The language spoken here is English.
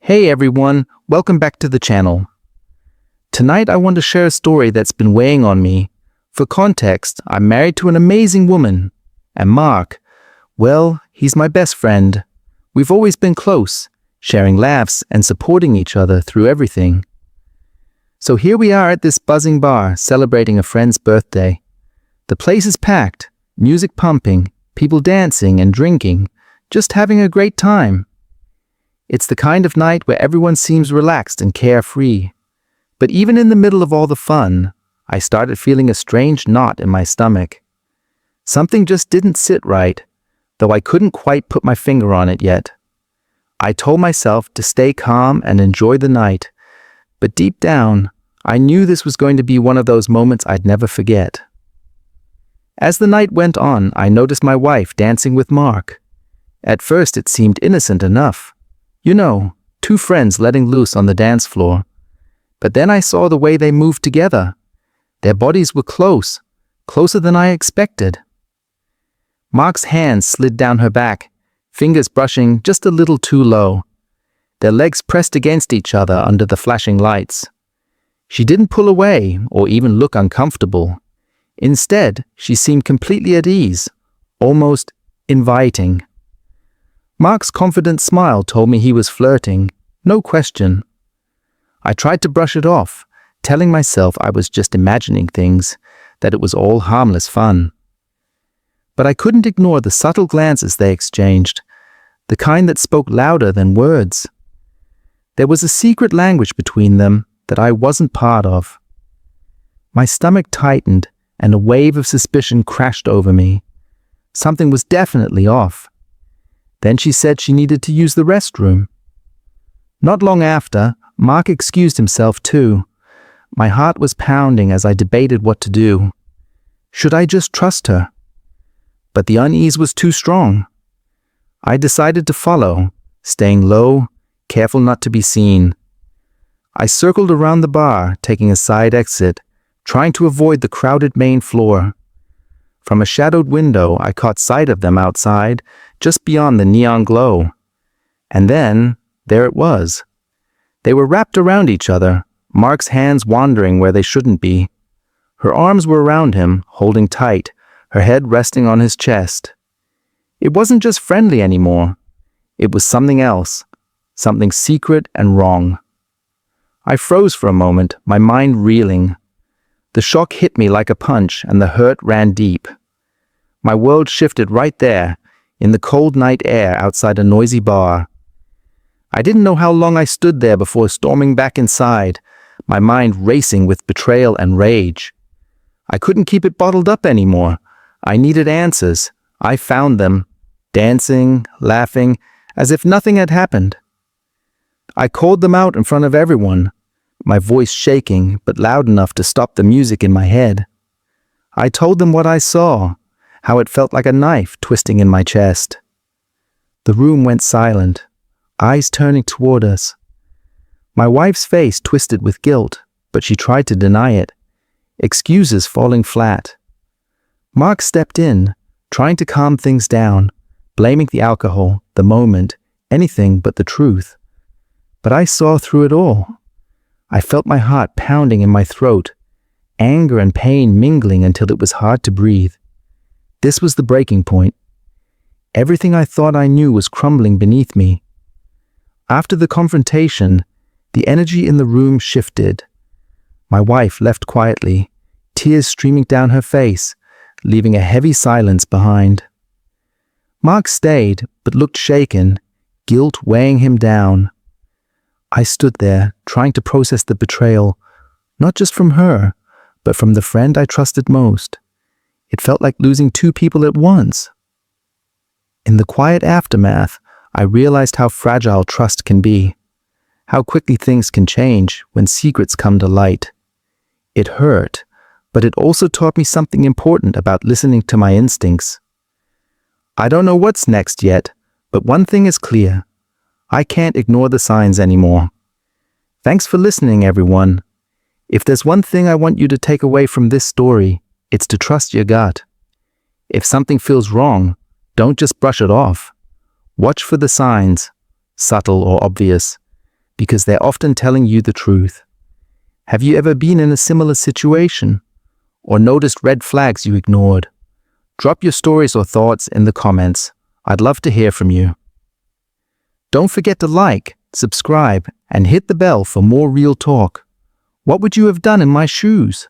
Hey everyone, welcome back to the channel. Tonight I want to share a story that's been weighing on me. For context, I'm married to an amazing woman. And Mark, well, he's my best friend. We've always been close, sharing laughs and supporting each other through everything. So here we are at this buzzing bar celebrating a friend's birthday. The place is packed, music pumping, people dancing and drinking, just having a great time. It's the kind of night where everyone seems relaxed and carefree. But even in the middle of all the fun, I started feeling a strange knot in my stomach. Something just didn't sit right, though I couldn't quite put my finger on it yet. I told myself to stay calm and enjoy the night, but deep down, I knew this was going to be one of those moments I'd never forget. As the night went on, I noticed my wife dancing with Mark. At first, it seemed innocent enough. You know, two friends letting loose on the dance floor. But then I saw the way they moved together. Their bodies were close, closer than I expected. Mark's hands slid down her back, fingers brushing just a little too low. Their legs pressed against each other under the flashing lights. She didn't pull away or even look uncomfortable. Instead, she seemed completely at ease, almost inviting. Mark's confident smile told me he was flirting, no question. I tried to brush it off, telling myself I was just imagining things, that it was all harmless fun. But I couldn't ignore the subtle glances they exchanged, the kind that spoke louder than words. There was a secret language between them that I wasn't part of. My stomach tightened and a wave of suspicion crashed over me. Something was definitely off. Then she said she needed to use the restroom. Not long after, Mark excused himself too. My heart was pounding as I debated what to do. Should I just trust her? But the unease was too strong. I decided to follow, staying low, careful not to be seen. I circled around the bar, taking a side exit, trying to avoid the crowded main floor. From a shadowed window, I caught sight of them outside, just beyond the neon glow. And then, there it was. They were wrapped around each other, Mark's hands wandering where they shouldn't be. Her arms were around him, holding tight, her head resting on his chest. It wasn't just friendly anymore. It was something else, something secret and wrong. I froze for a moment, my mind reeling. The shock hit me like a punch, and the hurt ran deep. My world shifted right there, in the cold night air outside a noisy bar. I didn't know how long I stood there before storming back inside, my mind racing with betrayal and rage. I couldn't keep it bottled up anymore. I needed answers. I found them, dancing, laughing, as if nothing had happened. I called them out in front of everyone, my voice shaking but loud enough to stop the music in my head. I told them what I saw, how it felt like a knife twisting in my chest. The room went silent, eyes turning toward us. My wife's face twisted with guilt, but she tried to deny it, excuses falling flat. Mark stepped in, trying to calm things down, blaming the alcohol, the moment, anything but the truth. But I saw through it all. I felt my heart pounding in my throat, anger and pain mingling until it was hard to breathe. This was the breaking point. Everything I thought I knew was crumbling beneath me. After the confrontation, the energy in the room shifted. My wife left quietly, tears streaming down her face, leaving a heavy silence behind. Mark stayed, but looked shaken, guilt weighing him down. I stood there, trying to process the betrayal, not just from her, but from the friend I trusted most. It felt like losing two people at once. In the quiet aftermath, I realized how fragile trust can be, how quickly things can change when secrets come to light. It hurt, but it also taught me something important about listening to my instincts. I don't know what's next yet, but one thing is clear. I can't ignore the signs anymore. Thanks for listening, everyone. If there's one thing I want you to take away from this story, it's to trust your gut. If something feels wrong, don't just brush it off. Watch for the signs, subtle or obvious. because they're often telling you the truth. Have you ever been in a similar situation or noticed red flags you ignored? Drop your stories or thoughts in the comments. I'd love to hear from you. Don't forget to like, subscribe, and hit the bell for more real talk. What would you have done in my shoes?